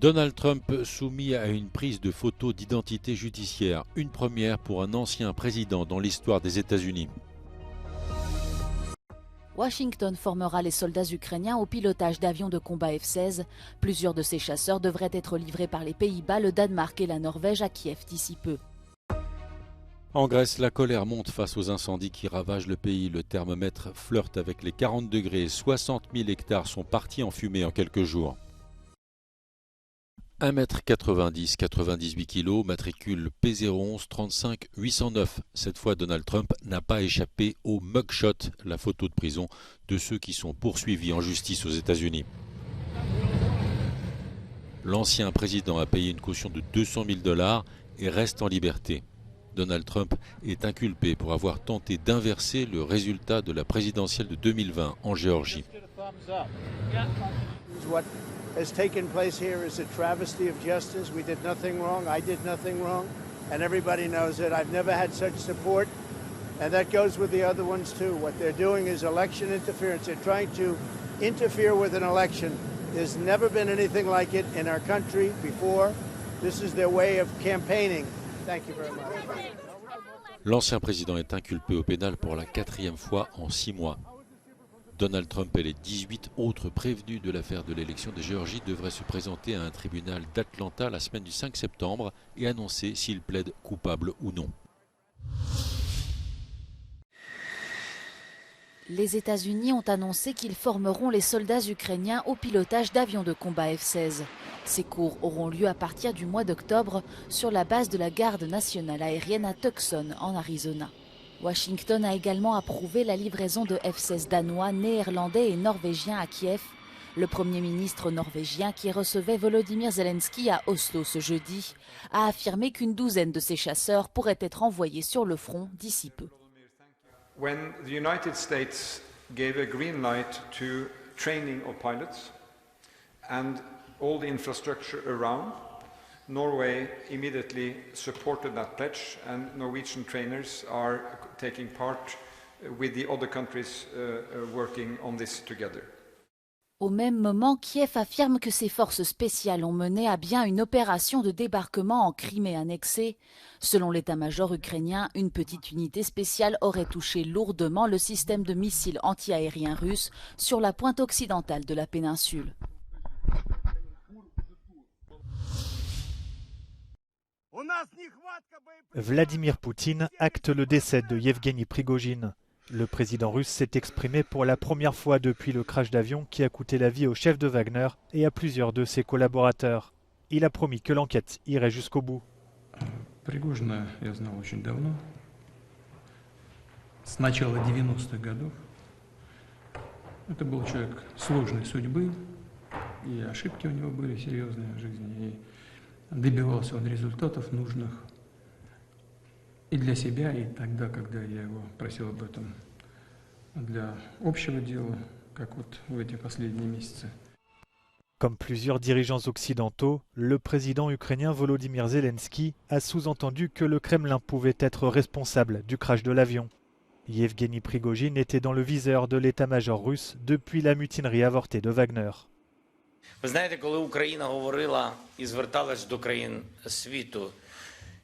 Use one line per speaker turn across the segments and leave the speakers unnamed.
Donald Trump soumis à une prise de photos d'identité judiciaire, une première pour un ancien président dans l'histoire des États-Unis.
Washington formera les soldats ukrainiens au pilotage d'avions de combat F-16. Plusieurs de ces chasseurs devraient être livrés par les Pays-Bas, le Danemark et la Norvège à Kiev d'ici peu.
En Grèce, la colère monte face aux incendies qui ravagent le pays. Le thermomètre flirte avec les 40 degrés. 60 000 hectares sont partis en fumée en quelques jours. 1,90 m, 98 kg, matricule P011 35 809. Cette fois, Donald Trump n'a pas échappé au mugshot, la photo de prison de ceux qui sont poursuivis en justice aux États-Unis. L'ancien président a payé une caution de 200 000 $ et reste en liberté. Donald Trump est inculpé pour avoir tenté d'inverser le résultat de la présidentielle de 2020 en Géorgie.
What has taken place here is a travesty of justice. We did nothing wrong. I did nothing wrong. And everybody knows it. I've never had such support. And that goes with the other ones too. What they're doing is election interference. They're trying to interfere with an election. There's never been anything like it in our country before. This is their way of campaigning. Thank you very much.
L'ancien président est inculpé au pénal pour la 4e fois en 6 mois. Donald Trump et les 18 autres prévenus de l'affaire de l'élection de Géorgie devraient se présenter à un tribunal d'Atlanta la semaine du 5 septembre et annoncer s'ils plaident coupables ou non.
Les États-Unis ont annoncé qu'ils formeront les soldats ukrainiens au pilotage d'avions de combat F-16. Ces cours auront lieu à partir du mois d'octobre sur la base de la garde nationale aérienne à Tucson, en Arizona. Washington a également approuvé la livraison de F-16 danois, néerlandais et norvégiens à Kiev. Le Premier ministre norvégien, qui recevait Volodymyr Zelensky à Oslo ce jeudi, a affirmé qu'une douzaine de ces chasseurs pourraient être envoyés sur le front d'ici peu.
When the United States gave a green light to training of pilots and all the infrastructure around, Norway immediately supported that pledge, and Norwegian trainers are taking part with the other countries working on this together.
Au même moment, Kiev affirme que ses forces spéciales ont mené à bien une opération de débarquement en Crimée annexée. Selon l'état-major ukrainien, une petite unité spéciale aurait touché lourdement le système de missiles anti-aériens russes sur la pointe occidentale de la péninsule.
Vladimir Poutine acte le décès de Yevgeny Prigojine. Le président russe s'est exprimé pour la première fois depuis le crash d'avion qui a coûté la vie au chef de Wagner et à plusieurs de ses collaborateurs. Il a promis que l'enquête irait jusqu'au bout.
Пригожина я знал очень давно, с начала 90-х годов. Это был человек сложной судьбы, и ошибки у него были серьезные в жизни, и добивался он результатов нужных и для себя, и тогда, когда я его просил об этом, для общего дела, как вот в эти последние месяцы.
Comme plusieurs dirigeants occidentaux, le président ukrainien Volodymyr Zelensky a sous-entendu que le Kremlin pouvait être responsable du crash de l'avion. Yevgeny Prigojine était dans le viseur de l'état-major russe depuis la mutinerie avortée de Wagner.
Ви знаєте, коли Україна говорила і зверталась до країн світу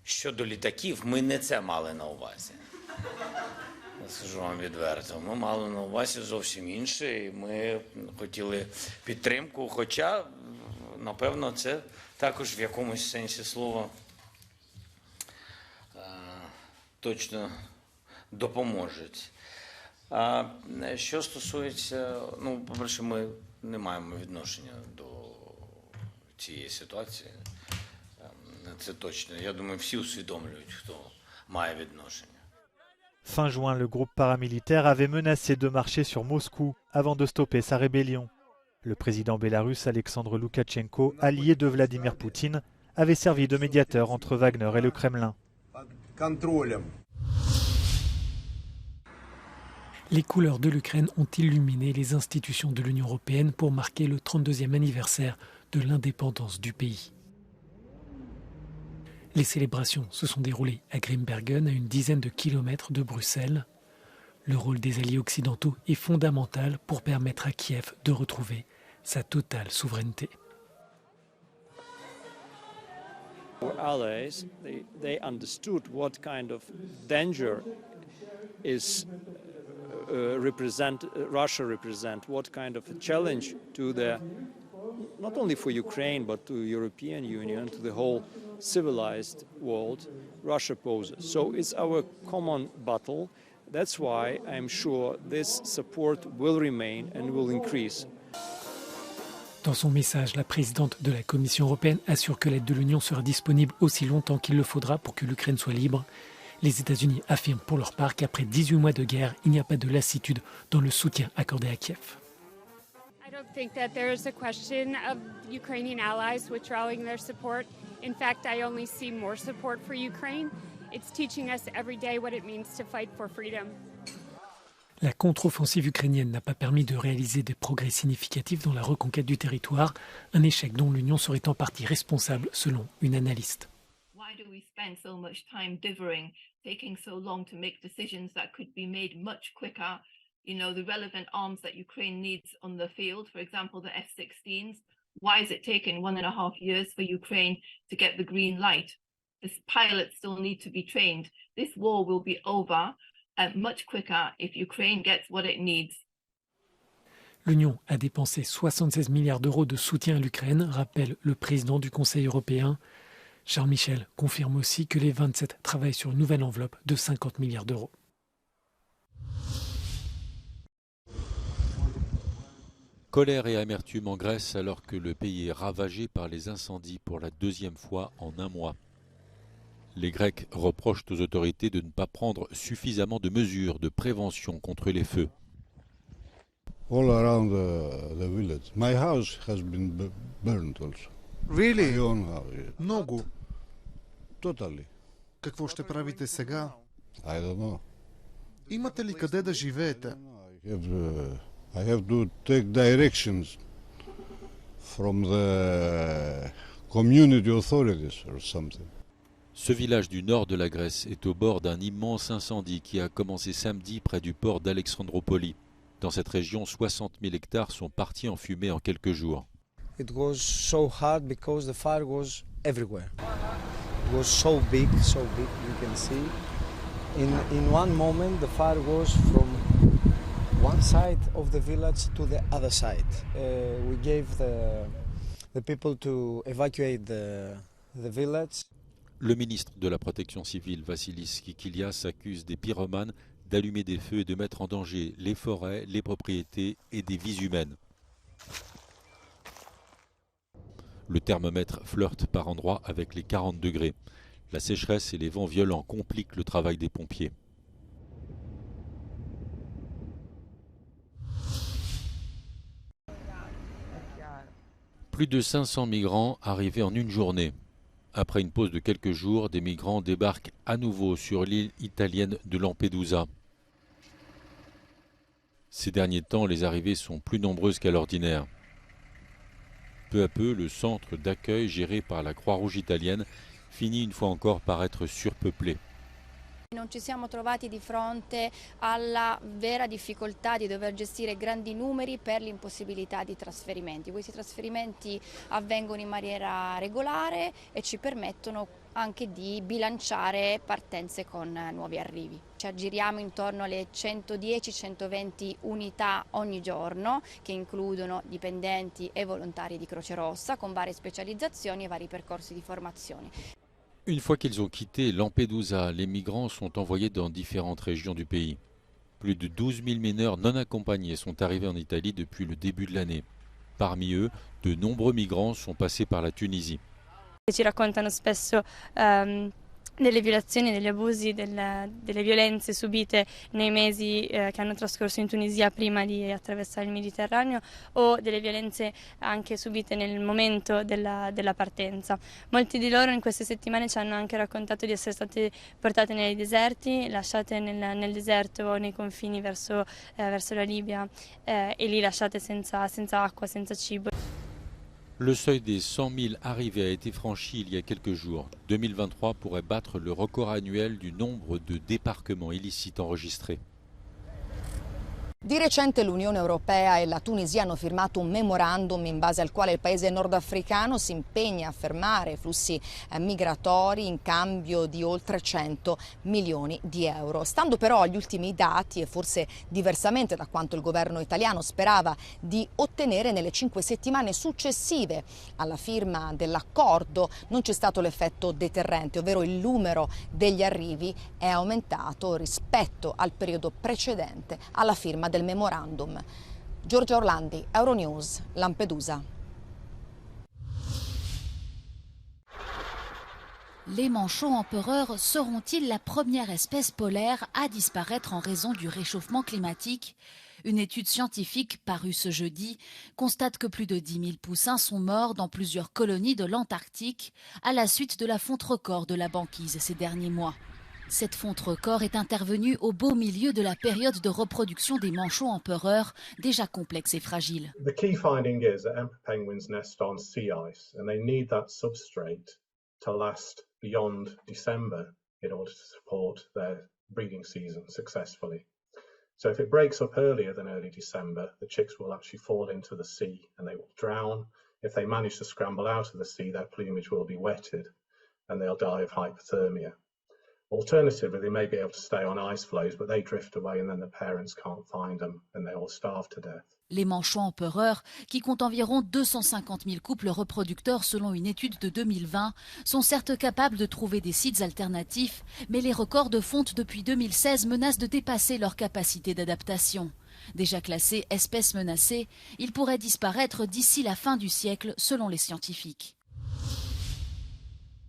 щодо літаків, ми не це мали на увазі. Я скажу вам відверто, ми мали на увазі зовсім інше, і ми хотіли підтримку, хоча, напевно, це також в якомусь сенсі слова точно допоможуть. А що стосується, ну, по-перше, ми не маємо відношення до цієї ситуації. Це точно. Я думаю, всі усвідомлюють, хто має відношення.
Fin juin, le groupe paramilitaire avait menacé de marcher sur Moscou avant de stopper sa rébellion. Le président bélarusse Alexandre Loukachenko, allié de Vladimir Poutine, avait servi de médiateur entre Wagner et le Kremlin.
Les couleurs de l'Ukraine ont illuminé les institutions de l'Union européenne pour marquer le 32e anniversaire de l'indépendance du pays. Les célébrations se sont déroulées à Grimbergen, à une dizaine de kilomètres de Bruxelles. Le rôle des alliés occidentaux est fondamental pour permettre à Kiev de retrouver sa totale souveraineté.
Our allies, they understood what kind of danger is Russia represent, what kind of a challenge to the, not only for Ukraine, but to the European Union, to the whole civilized world, Russia poses. So it's our common battle. That's why I'm sure this support will remain and will increase.
Dans son message, la présidente de la Commission européenne assure que l'aide de l'Union sera disponible aussi longtemps qu'il le faudra pour que l'Ukraine soit libre. Les États-Unis affirment pour leur part qu'après 18 mois de guerre, il n'y a pas de lassitude dans le soutien accordé à Kiev.
I don't think that there is a question of Ukrainian allies withdrawing their support. In fact, I only see more support for Ukraine. It's teaching us every day what it means to fight for freedom.
La contre-offensive ukrainienne n'a pas permis de réaliser des progrès significatifs dans la reconquête du territoire, un échec dont l'Union serait en partie responsable selon une analyste.
Why do we spend so much time dithering, taking so long to make decisions that could be made much quicker? You know, the relevant arms that Ukraine needs on the field, for example, the F-16s. Why is it taking 1.5 years for Ukraine to get the green light? The pilots still need to be trained. This war will be over much quicker if Ukraine gets what it needs.
L'Union a dépensé 76 milliards d'euros de soutien à l'Ukraine, rappelle le président du Conseil européen. Charles Michel confirme aussi que les 27 travaillent sur une nouvelle enveloppe de 50 milliards d'euros.
Colère et amertume en Grèce alors que le pays est ravagé par les incendies pour la deuxième fois en un mois. Les Grecs reprochent aux autorités de ne pas prendre suffisamment de mesures de prévention contre les feux.
All around the village. My house has been burned also.
Really?
My own house, yeah.
Много.
Totally.
Какво ще правите сега?
I don't know.
Имате ли къде да живеете?
I have to take directions from the community authorities or something.
Ce village du nord de la Grèce est au bord d'un immense incendie qui a commencé samedi près du port d'Alexandropoli. Dans cette région, 60 000 hectares sont partis en fumée en quelques jours.
It was so hard because the fire was everywhere. It was so big, you can see. In one moment the fire was from one side of the village to the other side. We gave the people to evacuate the village.
Le ministre de la Protection civile, Vassilis Kikilias, accuse des pyromanes d'allumer des feux et de mettre en danger les forêts, les propriétés et des vies humaines. Le thermomètre flirte par endroits avec les 40 degrés. La sécheresse et les vents violents compliquent le travail des pompiers. Plus de 500 migrants arrivés en une journée. Après une pause de quelques jours, des migrants débarquent à nouveau sur l'île italienne de Lampedusa. Ces derniers temps, les arrivées sont plus nombreuses qu'à l'ordinaire. Peu à peu, le centre d'accueil géré par la Croix-Rouge italienne finit une fois encore par être surpeuplé.
Non ci siamo trovati di fronte alla vera difficoltà di dover gestire grandi numeri per l'impossibilità di trasferimenti. Questi trasferimenti avvengono in maniera regolare e ci permettono anche di bilanciare partenze con nuovi arrivi. Ci aggiriamo intorno alle 110-120 unità ogni giorno che includono dipendenti e volontari di Croce Rossa con varie specializzazioni e vari percorsi di formazione.
Une fois qu'ils ont quitté Lampedusa, les migrants sont envoyés dans différentes régions du pays. Plus de 12 000 mineurs non accompagnés sont arrivés en Italie depuis le début de l'année. Parmi eux, de nombreux migrants sont passés par la Tunisie.
Ci raccontano spesso delle violazioni, degli abusi, delle violenze subite nei mesi che hanno trascorso in Tunisia prima di attraversare il Mediterraneo o delle violenze anche subite nel momento della partenza. Molti di loro in queste settimane ci hanno anche raccontato di essere state portate nei deserti, lasciate nel deserto o nei confini verso la Libia e lì lasciate senza acqua, senza cibo.
Le seuil des 100 000 arrivées a été franchi il y a quelques jours. 2023 pourrait battre le record annuel du nombre de débarquements illicites enregistrés.
Di recente l'Unione Europea e la Tunisia hanno firmato un memorandum in base al quale il paese nordafricano si impegna a fermare flussi migratori in cambio di oltre 100 milioni di euro. Stando però agli ultimi dati e forse diversamente da quanto il governo italiano sperava di ottenere, nelle 5 settimane successive alla firma dell'accordo non c'è stato l'effetto deterrente, ovvero il numero degli arrivi è aumentato rispetto al periodo precedente alla firma del memorandum. Giorgia Orlandi, Euronews, Lampedusa.
Les manchots empereurs seront-ils la première espèce polaire à disparaître en raison du réchauffement climatique? Une étude scientifique parue ce jeudi constate que plus de 10 000 poussins sont morts dans plusieurs colonies de l'Antarctique à la suite de la fonte record de la banquise ces derniers mois. Cette fonte record est intervenue au beau milieu de la période de reproduction des manchots empereurs, déjà complexe et fragile.
The key finding is that emperor penguins nest on sea ice and they need that substrate to last beyond December in order to support their breeding season successfully. So if it breaks up earlier than early December, the chicks will actually fall into the sea and they will drown. If they manage to scramble out of the sea, their plumage will be wetted and they'll die of hypothermia. Alternatively, they may be able to stay on ice floes, but they drift away and then the parents can't find them and they all starve to death.
Les manchots empereurs, qui comptent environ 250 000 couples reproducteurs selon une étude de 2020, sont certes capables de trouver des sites alternatifs, mais les records de fonte depuis 2016 menacent de dépasser leur capacité d'adaptation. Déjà classés espèces menacées, ils pourraient disparaître d'ici la fin du siècle selon les scientifiques.